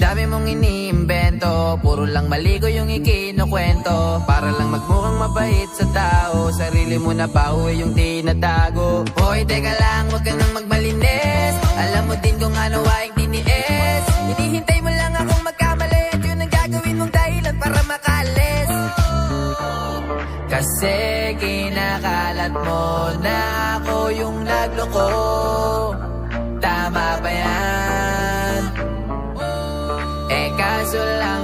dami mong iniimbento, puro lang maligo yung ikinukwento, para lang magmukhang mabait sa tao. Sarili mo na pauwi yung tinatago. Hoy, teka lang, wag ka nang magmalinis. Alam mo din kung ano aking tiniis. Hinihintay mo lang akong magkamali, at yun ang gagawin mong dahilan para makalis. Kasi kinakalat mo na ako yung nagloko. Tama ba yan? Eh kaso lang